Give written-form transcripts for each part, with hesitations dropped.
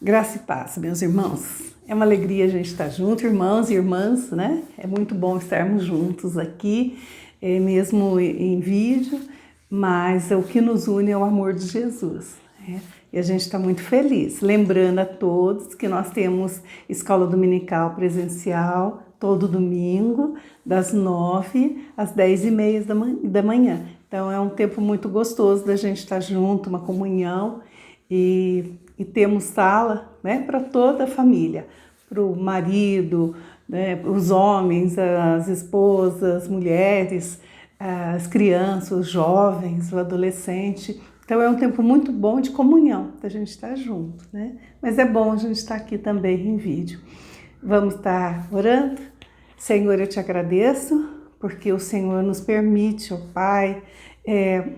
Graça e paz, meus irmãos. É uma alegria a gente estar junto, irmãos e irmãs, né? É muito bom estarmos juntos aqui, mesmo em vídeo, mas o que nos une é o amor de Jesus, né? E a gente está muito feliz. Lembrando a todos que nós temos escola dominical presencial todo domingo, das 9 às 10h30 da manhã. Então é um tempo muito gostoso da gente estar junto, uma comunhão. E temos sala, né, para toda a família, para o marido, né, os homens, as esposas, as mulheres, as crianças, os jovens, o adolescente. Então é um tempo muito bom de comunhão, da gente estar junto, né? Mas é bom a gente estar aqui também em vídeo. Vamos estar orando? Senhor, eu te agradeço, porque o Senhor nos permite, ó Pai,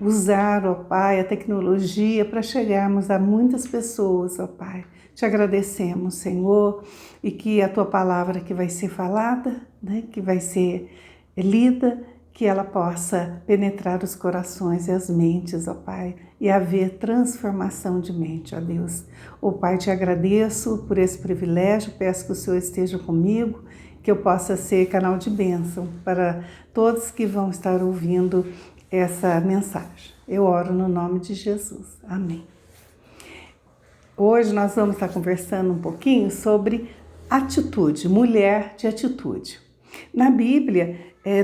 usar, ó Pai, a tecnologia para chegarmos a muitas pessoas, ó Pai. Te agradecemos, Senhor, e que a Tua palavra que vai ser falada, né, que vai ser lida, que ela possa penetrar os corações e as mentes, ó Pai, e haver transformação de mente, ó Deus. Ó Pai, te agradeço por esse privilégio, peço que o Senhor esteja comigo, que eu possa ser canal de bênção para todos que vão estar ouvindo essa mensagem. Eu oro no nome de Jesus. Amém. Hoje nós vamos estar conversando um pouquinho sobre atitude, mulher de atitude. Na Bíblia,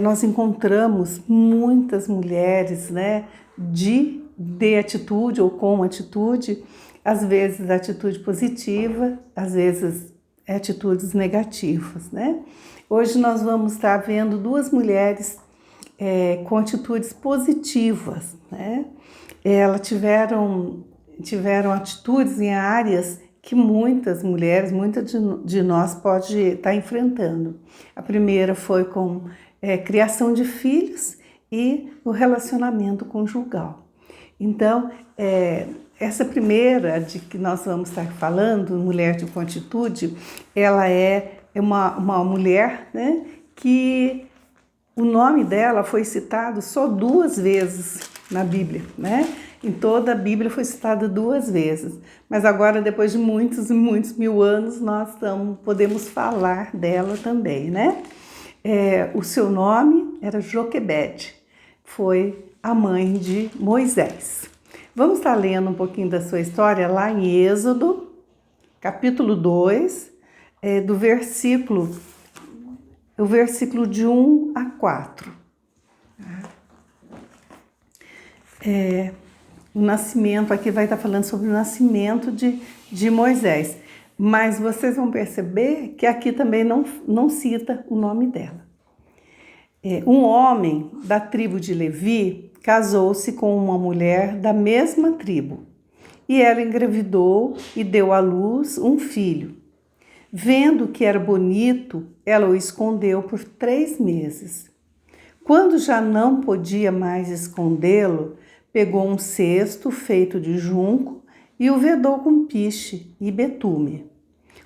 nós encontramos muitas mulheres, né, de atitude ou com atitude, às vezes atitude positiva, às vezes atitudes negativas, né? Hoje nós vamos estar vendo duas mulheres com atitudes positivas, né? Elas tiveram atitudes em áreas que muitas mulheres, muitas de nós pode estar enfrentando. A primeira foi com criação de filhos e o relacionamento conjugal. Então, essa primeira de que nós vamos estar falando, mulher com atitude, ela é uma mulher, né, que o nome dela foi citado só 2 vezes na Bíblia, né? Em toda a Bíblia foi citada 2 vezes. Mas agora, depois de muitos e muitos mil anos, nós podemos falar dela também, né? O seu nome era Joquebede, foi a mãe de Moisés. Vamos estar lendo um pouquinho da sua história lá em Êxodo, capítulo 2, do versículo de 1 a 4. O nascimento, aqui vai estar falando sobre o nascimento de Moisés. Mas vocês vão perceber que aqui também não cita o nome dela. Um homem da tribo de Levi casou-se com uma mulher da mesma tribo. E ela engravidou e deu à luz um filho. Vendo que era bonito, ela o escondeu por 3 meses. Quando já não podia mais escondê-lo, pegou um cesto feito de junco e o vedou com piche e betume.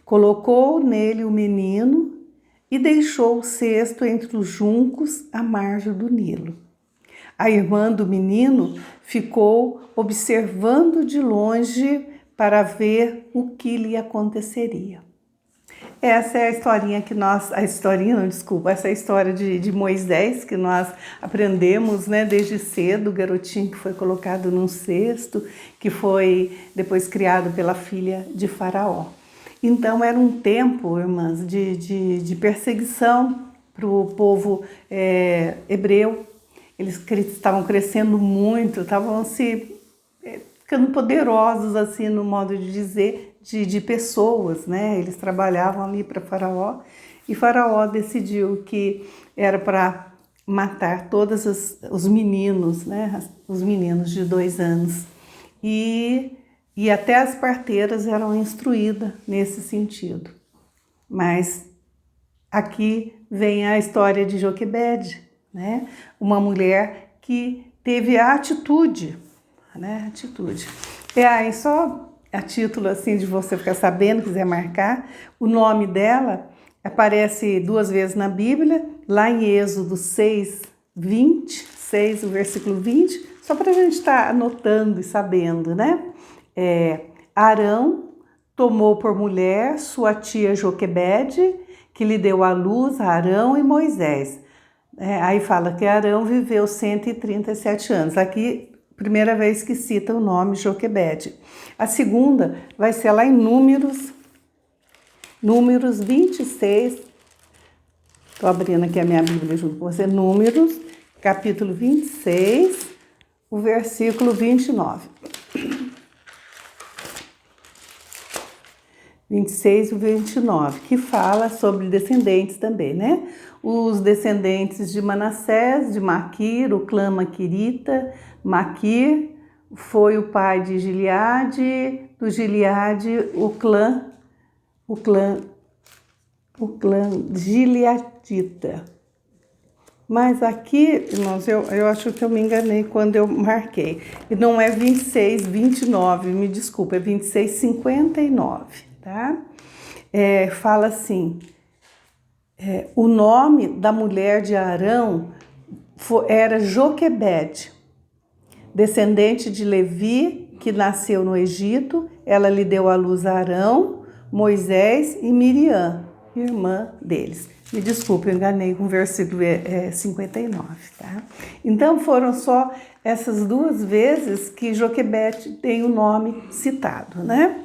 Colocou nele o menino e deixou o cesto entre os juncos à margem do Nilo. A irmã do menino ficou observando de longe para ver o que lhe aconteceria. Essa é a historinha essa é a história de Moisés que nós aprendemos, né, desde cedo, o garotinho que foi colocado num cesto, que foi depois criado pela filha de Faraó. Então era um tempo, irmãs, de perseguição para o povo hebreu. Eles estavam crescendo muito, estavam ficando poderosos, assim, no modo de dizer, de pessoas, né? Eles trabalhavam ali para Faraó e Faraó decidiu que era para matar todos os meninos, né? Os meninos de 2 anos. E até as parteiras eram instruídas nesse sentido. Mas aqui vem a história de Joquebede, né? Uma mulher que teve a atitude, né? Atitude. E só a título assim de você ficar sabendo, quiser marcar, o nome dela aparece 2 vezes na Bíblia, lá em Êxodo 6, o versículo 20, só para a gente estar anotando e sabendo, né? Arão, tomou por mulher sua tia Joquebede, que lhe deu à luz a Arão e Moisés. Aí fala que Arão viveu 137 anos. Aqui, primeira vez que cita o nome Joquebede. A segunda vai ser lá em Números 26. Estou abrindo aqui a minha Bíblia junto com você. Números, capítulo 26, o versículo 29. 26 e 29, que fala sobre descendentes também, né? Os descendentes de Manassés, de Maquir, o clã Maquirita. Maquir foi o pai de Gileade, do Gileade, o clã Gileadita. Mas aqui, irmãos, eu acho que eu me enganei quando eu marquei. E não é 26, 29, me desculpa, é 26, 59, tá? Fala assim, o nome da mulher de Arão era Joquebede, descendente de Levi, que nasceu no Egito. Ela lhe deu à luz a Arão, Moisés e Miriam, irmã deles. Me desculpe, eu enganei com o versículo 59, tá? Então foram só essas duas vezes que Joquebede tem o nome citado, né?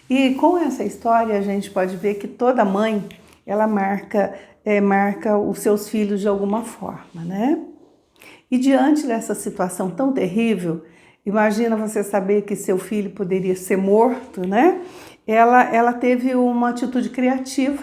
E com essa história a gente pode ver que toda mãe, ela marca os seus filhos de alguma forma, né? E diante dessa situação tão terrível, imagina você saber que seu filho poderia ser morto, né? Ela teve uma atitude criativa,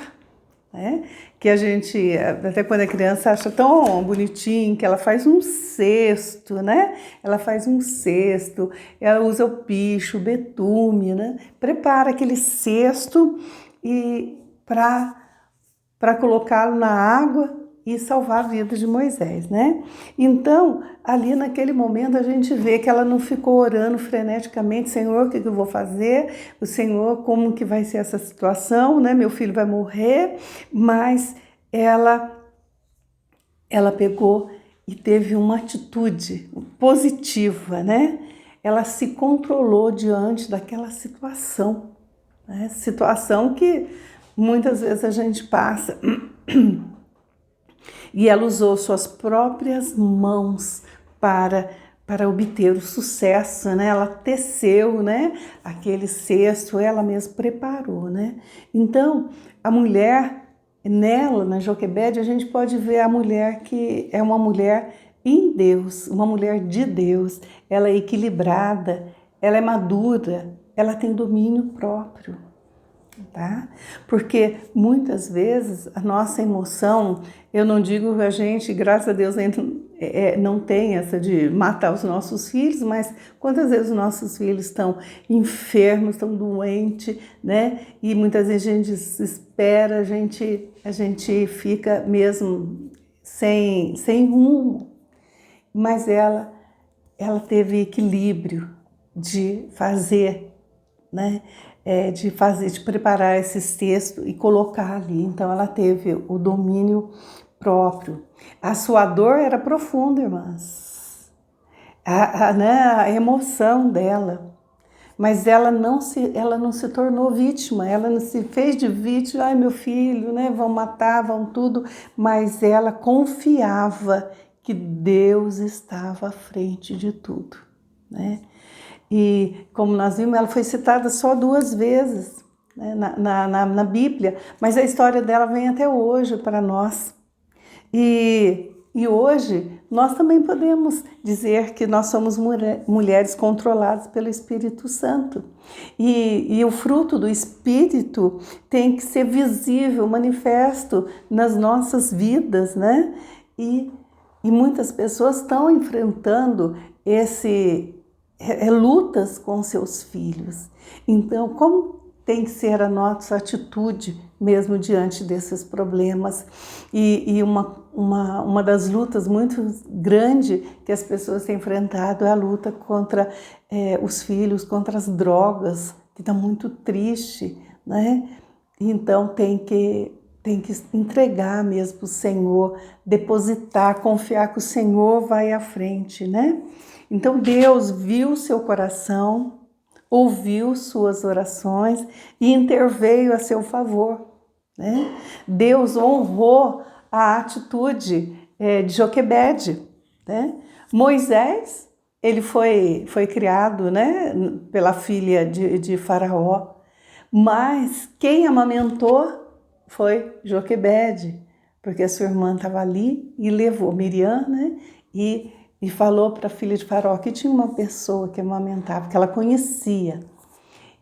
né? Que a gente, até quando é criança, acha tão bonitinho, que ela faz um cesto, né? Ela faz um cesto, ela usa o picho, o betume, né? Prepara aquele cesto e para colocá-lo na água e salvar a vida de Moisés, né? Então, ali naquele momento a gente vê que ela não ficou orando freneticamente, Senhor, o que eu vou fazer? O Senhor, como que vai ser essa situação, né? Meu filho vai morrer, mas ela pegou e teve uma atitude positiva, né? Ela se controlou diante daquela situação, né? Situação que muitas vezes a gente passa. E ela usou suas próprias mãos para obter o sucesso, né? Ela teceu, né? Aquele cesto, ela mesma preparou, né? Então, a mulher, nela, na Joquebede, a gente pode ver a mulher que é uma mulher em Deus, uma mulher de Deus. Ela é equilibrada, ela é madura, ela tem domínio próprio. Tá? Porque muitas vezes a nossa emoção, eu não digo que a gente, graças a Deus, não tem essa de matar os nossos filhos, mas quantas vezes os nossos filhos estão enfermos, estão doentes, né? E muitas vezes a gente desespera, a gente fica mesmo sem rumo. Mas ela teve equilíbrio de fazer, né? De preparar esse cesto e colocar ali. Então ela teve o domínio próprio. A sua dor era profunda, irmãs. A emoção dela. Mas ela não se tornou vítima, ela não se fez de vítima, ai meu filho, né, vão matar, vão tudo. Mas ela confiava que Deus estava à frente de tudo, né? E como nós vimos, ela foi citada só 2 vezes, né, na Bíblia, mas a história dela vem até hoje para nós. E hoje nós também podemos dizer que nós somos mulheres controladas pelo Espírito Santo. E o fruto do Espírito tem que ser visível, manifesto nas nossas vidas, né? E muitas pessoas estão enfrentando lutas com seus filhos. Então, como tem que ser a nossa atitude mesmo diante desses problemas? E uma das lutas muito grande que as pessoas têm enfrentado é a luta contra os filhos, contra as drogas, que está muito triste, né? Então tem que entregar mesmo para o Senhor, depositar, confiar que o Senhor vai à frente, né? Então Deus viu o seu coração, ouviu suas orações e interveio a seu favor, né? Deus honrou a atitude de Joquebede, né? Moisés, ele foi criado, né, pela filha de Faraó, mas quem amamentou foi Joquebede, porque a sua irmã estava ali e levou Miriam, né, e falou para a filha de Faraó que tinha uma pessoa que amamentava, que ela conhecia.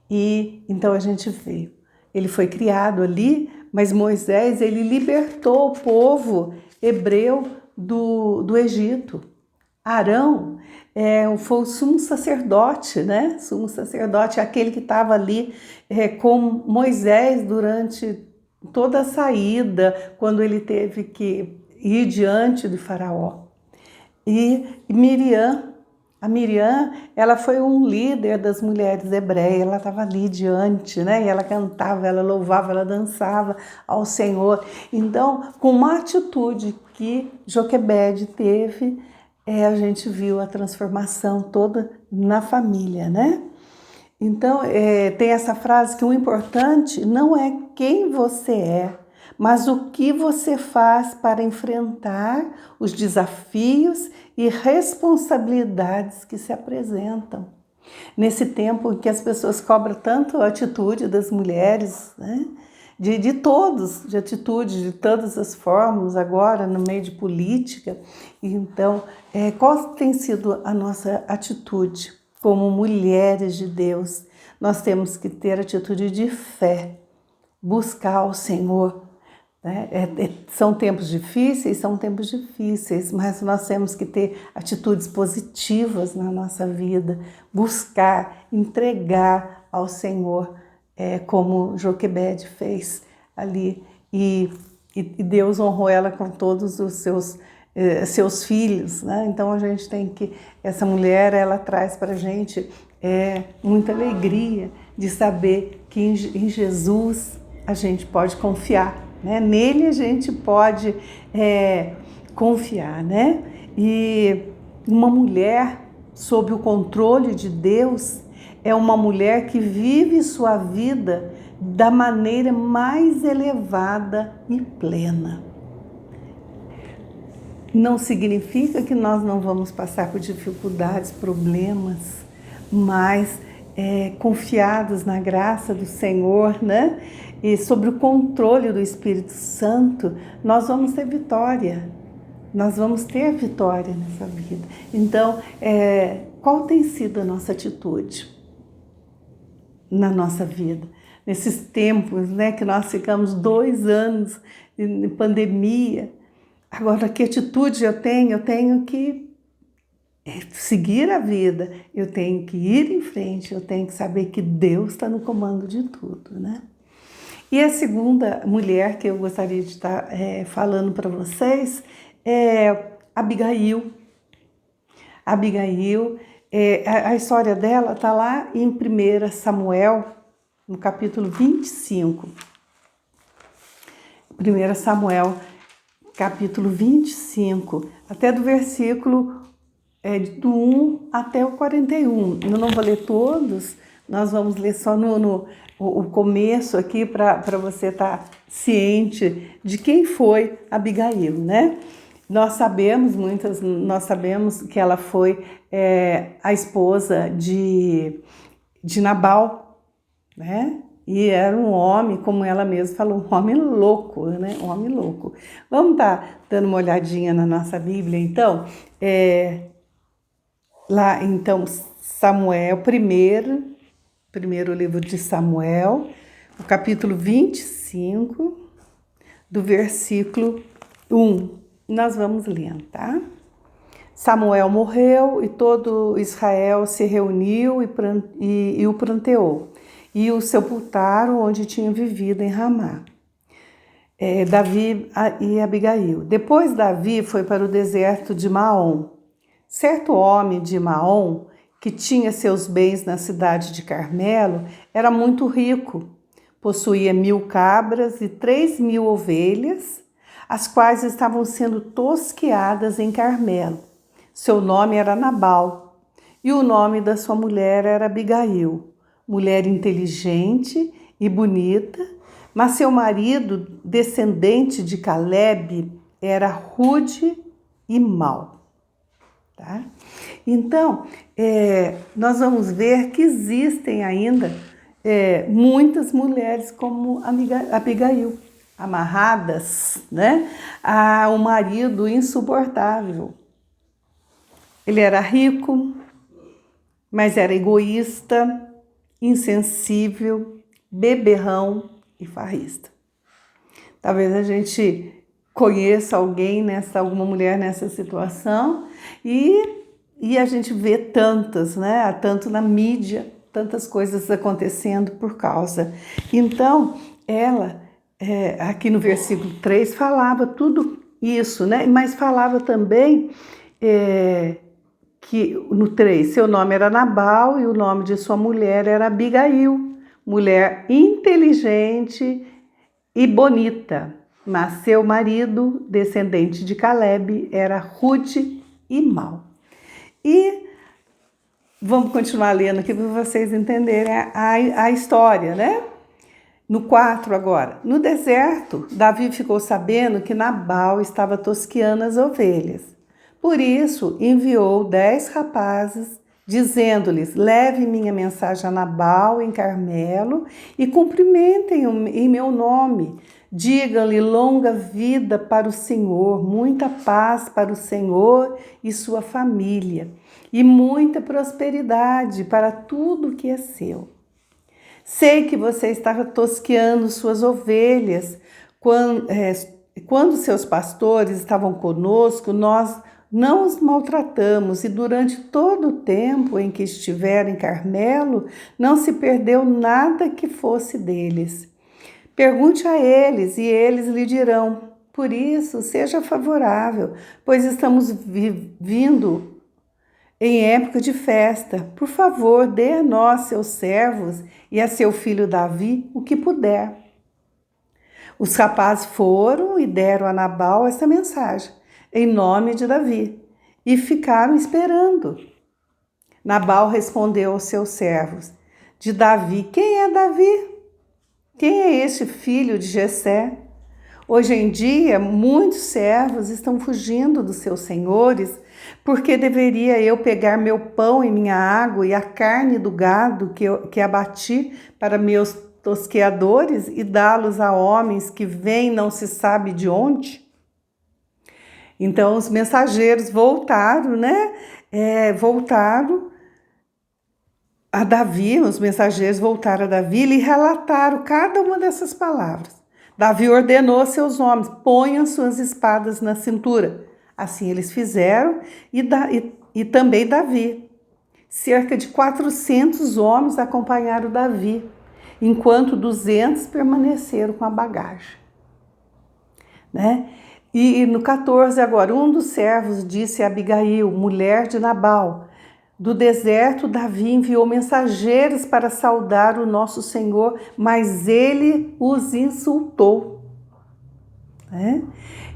E então a gente vê, ele foi criado ali, mas Moisés, ele libertou o povo hebreu do Egito. Arão foi o sumo sacerdote, né? Sumo sacerdote, aquele que estava ali com Moisés durante toda a saída, quando ele teve que ir diante de Faraó. E Miriam, a Miriam, ela foi um líder das mulheres hebreias, ela estava ali diante, né? E ela cantava, ela louvava, ela dançava ao Senhor. Então, com uma atitude que Joquebede teve, a gente viu a transformação toda na família, né? Então, tem essa frase que o importante não é quem você é, mas o que você faz para enfrentar os desafios e responsabilidades que se apresentam. Nesse tempo em que as pessoas cobram tanto a atitude das mulheres, né? De todos, de atitude de todas as formas, agora no meio de política. Então, qual tem sido a nossa atitude como mulheres de Deus? Nós temos que ter atitude de fé, buscar o Senhor. Né? São tempos difíceis, mas nós temos que ter atitudes positivas na nossa vida, buscar, entregar ao Senhor, como Joquebede fez ali, e Deus honrou ela com todos os seus filhos, né? Então a gente tem que, essa mulher, ela traz para a gente muita alegria de saber que em Jesus a gente pode confiar, né? Nele a gente pode confiar, né? E uma mulher sob o controle de Deus é uma mulher que vive sua vida da maneira mais elevada e plena. Não significa que nós não vamos passar por dificuldades, problemas, mas confiados na graça do Senhor, né? E sobre o controle do Espírito Santo, nós vamos ter vitória. Nós vamos ter vitória nessa vida. Então, qual tem sido a nossa atitude na nossa vida? Nesses tempos, né, que nós ficamos 2 anos em pandemia. Agora, que atitude eu tenho? Eu tenho que seguir a vida, eu tenho que ir em frente, eu tenho que saber que Deus está no comando de tudo, né? E a segunda mulher que eu gostaria de estar falando para vocês é Abigail. Abigail, a história dela está lá em 1 Samuel, no capítulo 25. 1 Samuel, capítulo 25, até do versículo do 1 até o 41. Eu não vou ler todos, nós vamos ler só o começo aqui para você estar ciente de quem foi Abigail, né? Nós sabemos que ela foi a esposa de Nabal, né? E era um homem, como ela mesma falou, um homem louco, né? Um homem louco. Vamos estar dando uma olhadinha na nossa Bíblia, então. Lá, então, Samuel, primeiro livro de Samuel, o capítulo 25, do versículo 1. Nós vamos lendo, tá? Samuel morreu e todo Israel se reuniu e o pranteou. E o sepultaram onde tinha vivido em Ramá. Davi e Abigail. Depois Davi foi para o deserto de Maom. Certo homem de Maom, que tinha seus bens na cidade de Carmelo, era muito rico. Possuía 1000 cabras e 3000 ovelhas, as quais estavam sendo tosqueadas em Carmelo. Seu nome era Nabal, e o nome da sua mulher era Abigail. mulher inteligente e bonita, mas seu marido, descendente de Calebe, era rude e mau. Tá? Então, nós vamos ver que existem ainda muitas mulheres como Abigail, amarradas, né, a um marido insuportável. Ele era rico, mas era egoísta, insensível, beberrão e farrista. Talvez a gente conheça alguém alguma mulher nessa situação e a gente vê tantas, né? Tanto na mídia, tantas coisas acontecendo por causa. Então, ela, aqui no versículo 3, falava tudo isso, né? Mas falava também que no 3, seu nome era Nabal e o nome de sua mulher era Abigail, mulher inteligente e bonita. Mas seu marido, descendente de Calebe, era rude e mau. E vamos continuar lendo aqui para vocês entenderem a história, né? No 4 agora. No deserto, Davi ficou sabendo que Nabal estava tosqueando as ovelhas. Por isso, enviou 10 rapazes, dizendo-lhes: leve minha mensagem a Nabal em Carmelo e cumprimentem-o em meu nome. Digam-lhe longa vida para o Senhor, muita paz para o Senhor e sua família, e muita prosperidade para tudo que é seu. Sei que você está tosqueando suas ovelhas. Quando seus pastores estavam conosco, nós não os maltratamos, e durante todo o tempo em que estiveram em Carmelo, não se perdeu nada que fosse deles. Pergunte a eles, e eles lhe dirão. Por isso, seja favorável, pois estamos vindo em época de festa. Por favor, dê a nós, seus servos, e a seu filho Davi o que puder. Os rapazes foram e deram a Nabal essa mensagem, em nome de Davi, e ficaram esperando. Nabal respondeu aos seus servos: de Davi, quem é Davi? Quem é este filho de Jessé? Hoje em dia, muitos servos estão fugindo dos seus senhores, porque deveria eu pegar meu pão e minha água e a carne do gado que abati para meus tosqueadores e dá-los a homens que vêm não se sabe de onde? Então os mensageiros voltaram, né? Voltaram a Davi, os mensageiros voltaram a Davi e lhe relataram cada uma dessas palavras. Davi ordenou a seus homens: ponham suas espadas na cintura. Assim eles fizeram e também Davi. Cerca de 400 homens acompanharam Davi, enquanto 200 permaneceram com a bagagem. Né? E no 14 agora, um dos servos disse a Abigail, mulher de Nabal: do deserto, Davi enviou mensageiros para saudar o nosso Senhor, mas ele os insultou.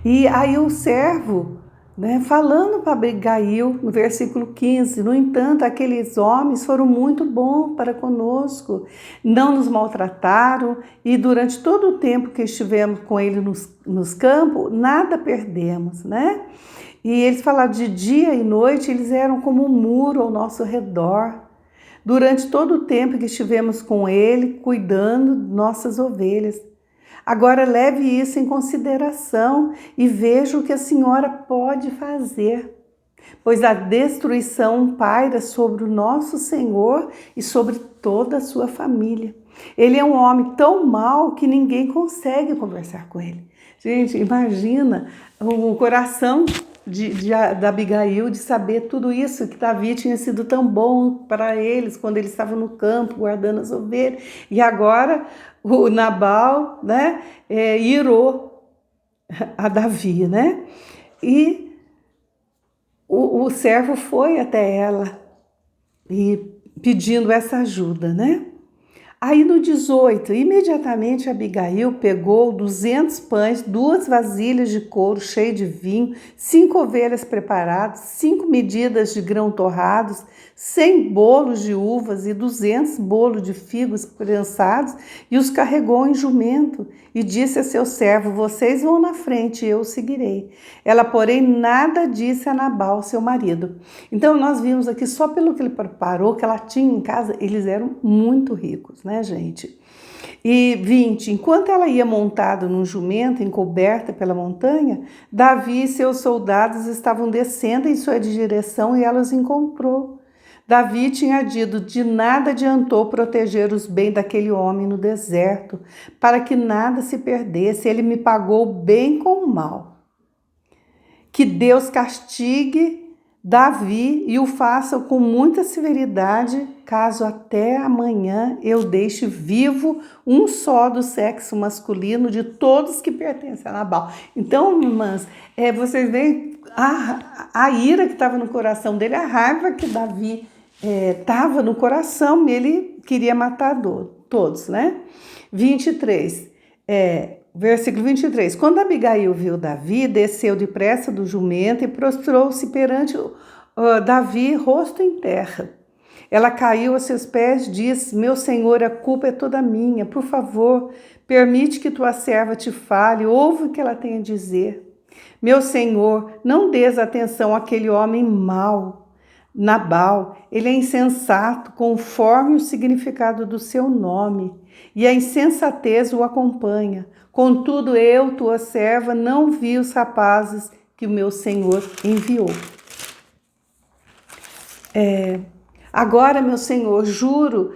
E aí o servo, falando para Abigail, no versículo 15, no entanto, aqueles homens foram muito bons para conosco, não nos maltrataram, e durante todo o tempo que estivemos com ele nos campos, nada perdemos, né? E eles falaram: de dia e noite, eles eram como um muro ao nosso redor. Durante todo o tempo que estivemos com ele, cuidando de nossas ovelhas. Agora leve isso em consideração e veja o que a senhora pode fazer. Pois a destruição paira sobre o nosso Senhor e sobre toda a sua família. Ele é um homem tão mau que ninguém consegue conversar com ele. Gente, imagina o coração da Abigail de saber tudo isso, que Davi tinha sido tão bom para eles quando eles estavam no campo guardando as ovelhas, e agora o Nabal, irou a Davi, né? E o servo foi até ela e pedindo essa ajuda, né? Aí no 18, imediatamente Abigail pegou 200 pães, 2 vasilhas de couro cheio de vinho, 5 ovelhas preparadas, 5 medidas de grão torrados, 100 bolos de uvas e 200 bolos de figos prensados, e os carregou em jumento, e disse a seu servo: vocês vão na frente, eu os seguirei. Ela, porém, nada disse a Nabal, seu marido. Então nós vimos aqui, só pelo que ele preparou, que ela tinha em casa, eles eram muito ricos, né, gente? E 20, enquanto ela ia montada num jumento, encoberta pela montanha, Davi e seus soldados estavam descendo em sua direção e ela os encontrou. Davi tinha dito: de nada adiantou proteger os bens daquele homem no deserto, para que nada se perdesse. Ele me pagou o bem com o mal. Que Deus castigue Davi e o faça com muita severidade, caso até amanhã eu deixe vivo um só do sexo masculino de todos que pertencem a Nabal. Então, irmãs, vocês veem a ira que estava no coração dele, a raiva que Davi estava no coração, ele queria matar todos, né? 23, versículo 23. Quando Abigail viu Davi, desceu depressa do jumento e prostrou-se perante Davi, rosto em terra. Ela caiu a seus pés e disse: meu senhor, a culpa é toda minha. Por favor, permite que tua serva te fale, ouve o que ela tem a dizer. Meu senhor, não dês atenção àquele homem mau, Nabal. Ele é insensato, conforme o significado do seu nome, e a insensatez o acompanha. Contudo, eu, tua serva, não vi os rapazes que o meu senhor enviou. Agora, meu senhor, juro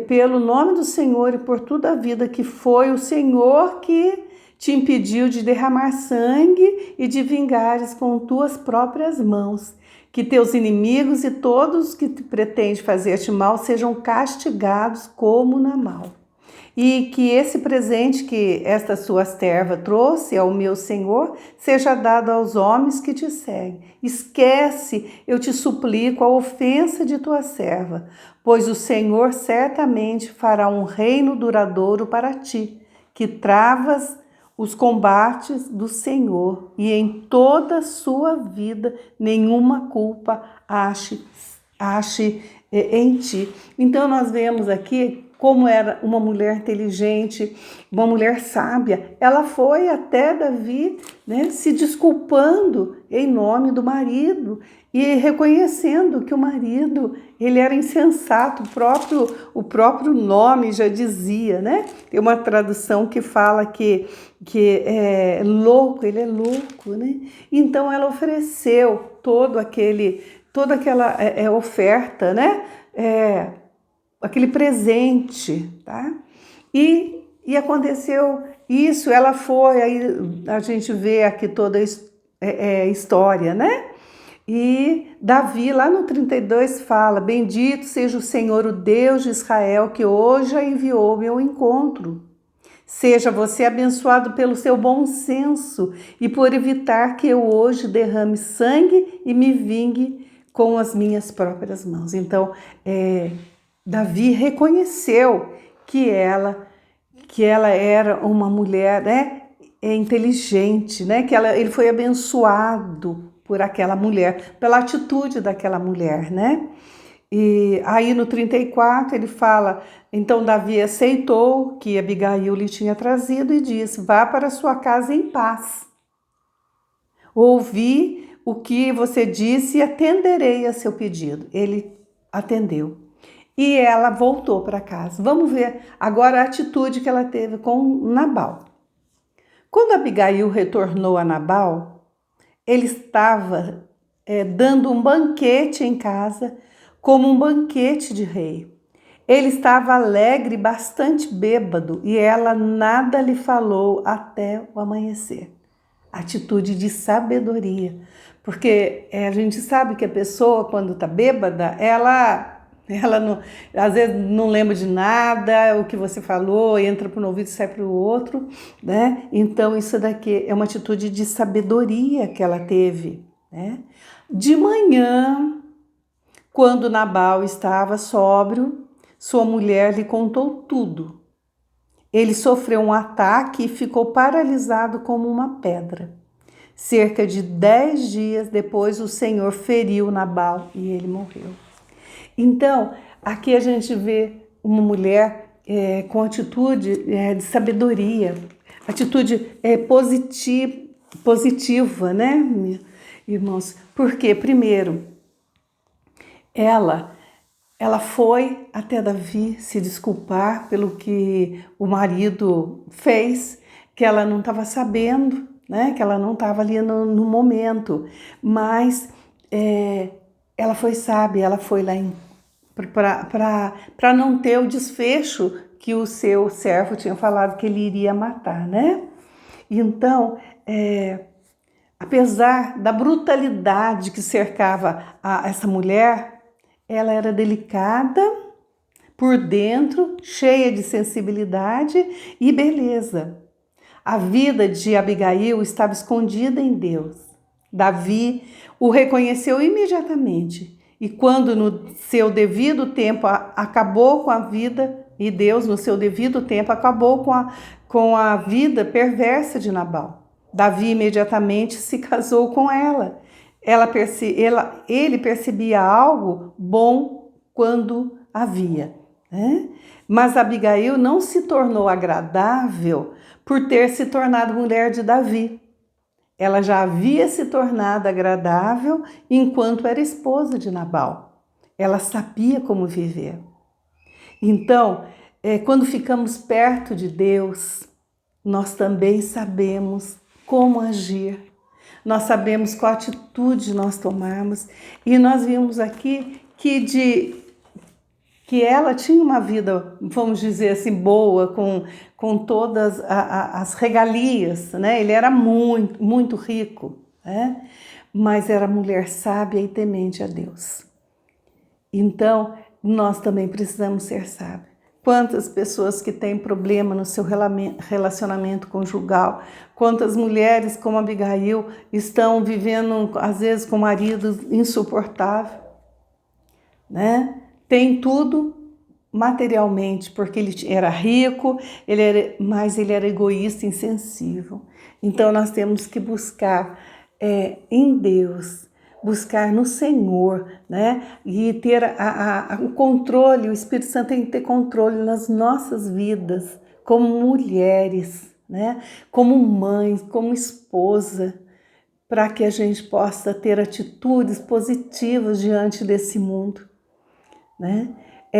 pelo nome do Senhor e por toda a vida que foi o Senhor que te impediu de derramar sangue e de vingares com tuas próprias mãos, que teus inimigos e todos que te pretendem fazer-te mal sejam castigados como Nabal. E que esse presente que esta sua serva trouxe ao meu senhor seja dado aos homens que te seguem. Esquece, eu te suplico, a ofensa de tua serva, pois o Senhor certamente fará um reino duradouro para ti, que travas os combates do Senhor, e em toda a sua vida nenhuma culpa ache em ti. Então nós vemos aqui como era uma mulher inteligente, uma mulher sábia. Ela foi até Davi, né, se desculpando em nome do marido e reconhecendo que o marido ele era insensato. O próprio nome já dizia, né? Tem uma tradução que fala que é louco, ele é louco, né? Então ela ofereceu toda aquela oferta, né? Aquele presente, tá? E aconteceu isso, ela foi, aí a gente vê aqui toda a história, né? E Davi, lá no 32, fala: bendito seja o Senhor, o Deus de Israel, que hoje a enviou ao meu encontro. Seja você abençoado pelo seu bom senso e por evitar que eu hoje derrame sangue e me vingue com as minhas próprias mãos. Então, Davi reconheceu que ela era uma mulher, né, inteligente, né, que ele foi abençoado por aquela mulher, pela atitude daquela mulher, né? E aí no 34 ele fala: então Davi aceitou que Abigail lhe tinha trazido e disse: vá para sua casa em paz. Ouvi o que você disse e atenderei a seu pedido. Ele atendeu. E ela voltou para casa. Vamos ver agora a atitude que ela teve com Nabal. Quando Abigail retornou a Nabal, ele estava dando um banquete em casa, como um banquete de rei. Ele estava alegre, bastante bêbado, e ela nada lhe falou até o amanhecer. Atitude de sabedoria. Porque a gente sabe que a pessoa, quando está bêbada, ela não, às vezes não lembra de nada, o que você falou, entra para um ouvido e sai para o outro, né? Então isso daqui é uma atitude de sabedoria que ela teve, né? De manhã, quando Nabal estava sóbrio, sua mulher lhe contou tudo. Ele sofreu um ataque e ficou paralisado como uma pedra. Cerca de 10 dias depois, o Senhor feriu Nabal e ele morreu. Então, aqui a gente vê uma mulher com atitude de sabedoria, atitude positiva, né, irmãos? Porque, primeiro, ela foi até Davi se desculpar pelo que o marido fez, que ela não estava sabendo, né? Que ela não estava ali no momento, mas ela foi sábia, ela foi lá para não ter o desfecho que o seu servo tinha falado que ele iria matar, né? Então, apesar da brutalidade que cercava essa mulher, ela era delicada por dentro, cheia de sensibilidade e beleza. A vida de Abigail estava escondida em Deus. Davi o reconheceu imediatamente e quando no seu devido tempo acabou com a vida, e Deus no seu devido tempo acabou com a vida perversa de Nabal. Davi imediatamente se casou com ela. Ele percebia algo bom quando havia, né? Mas Abigail não se tornou agradável por ter se tornado mulher de Davi. Ela já havia se tornado agradável enquanto era esposa de Nabal. Ela sabia como viver. Então, quando ficamos perto de Deus, nós também sabemos como agir. Nós sabemos qual atitude nós tomarmos. E nós vimos aqui que ela tinha uma vida, vamos dizer assim, boa, com todas as regalias, né? Ele era muito, muito rico, né? Mas era mulher sábia e temente a Deus. Então, nós também precisamos ser sábios. Quantas pessoas que têm problema no seu relacionamento conjugal, quantas mulheres como Abigail estão vivendo, às vezes, com maridos insuportáveis, né? Tem tudo materialmente, porque ele era rico, mas ele era egoísta, insensível. Então nós temos que buscar em Deus, buscar no Senhor, né? E ter o controle, o Espírito Santo tem que ter controle nas nossas vidas, como mulheres, né? Como mães, como esposa, para que a gente possa ter atitudes positivas diante desse mundo, né?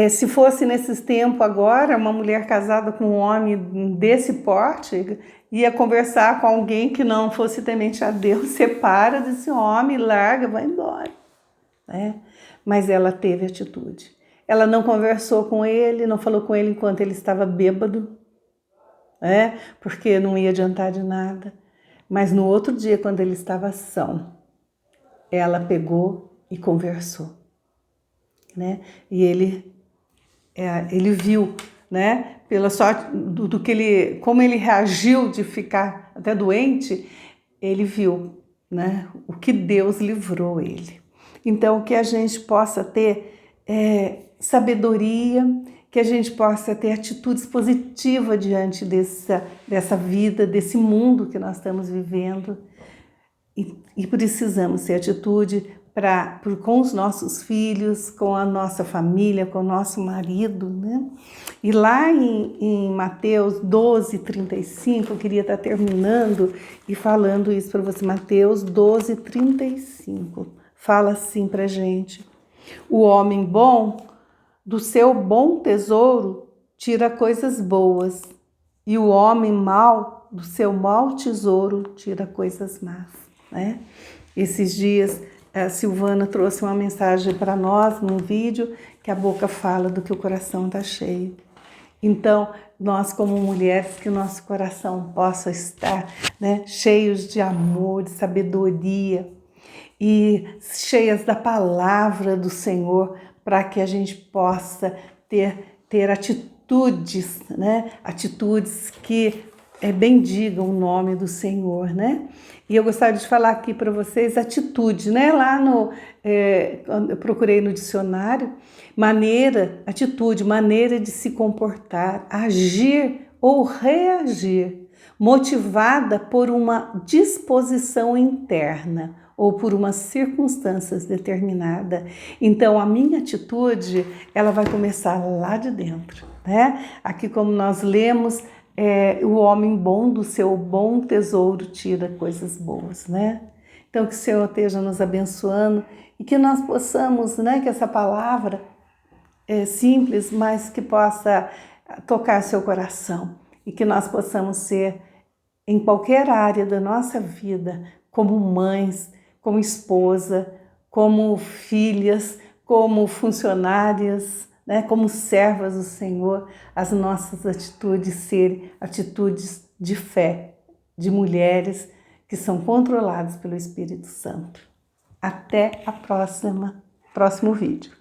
Se fosse nesses tempos agora, uma mulher casada com um homem desse porte ia conversar com alguém que não fosse temente a Deus, separa desse homem, larga, vai embora, né? Mas ela teve atitude. Ela não conversou com ele, não falou com ele enquanto ele estava bêbado, né? Porque não ia adiantar de nada. Mas no outro dia, quando ele estava são, ela pegou e conversou, né? E ele viu, né, pela sorte do que como ele reagiu de ficar até doente, ele viu, né, o que Deus livrou ele. Então, que a gente possa ter sabedoria, que a gente possa ter atitudes positivas diante dessa vida, desse mundo que nós estamos vivendo. E precisamos ter atitude com os nossos filhos, com a nossa família, com o nosso marido, né? E lá em Mateus 12:35, eu queria estar terminando e falando isso para você. Mateus 12:35 fala assim para gente: o homem bom do seu bom tesouro tira coisas boas, e o homem mau do seu mau tesouro tira coisas más, né? Esses dias a Silvana trouxe uma mensagem para nós num vídeo que a boca fala do que o coração está cheio. Então, nós como mulheres, que o nosso coração possa estar, né, cheios de amor, de sabedoria e cheias da palavra do Senhor, para que a gente possa ter atitudes, né, atitudes que bendigam o nome do Senhor, né? E eu gostaria de falar aqui para vocês atitude, né? Lá eu procurei no dicionário, atitude, maneira de se comportar, agir ou reagir, motivada por uma disposição interna ou por uma circunstância determinada. Então, a minha atitude, ela vai começar lá de dentro, né? Aqui, como nós lemos, o homem bom do seu bom tesouro tira coisas boas, né? Então, que o Senhor esteja nos abençoando e que nós possamos, né, que essa palavra é simples, mas que possa tocar seu coração e que nós possamos ser, em qualquer área da nossa vida, como mães, como esposa, como filhas, como funcionárias, né, como servas do Senhor, as nossas atitudes serem atitudes de fé, de mulheres que são controladas pelo Espírito Santo. Até próximo vídeo.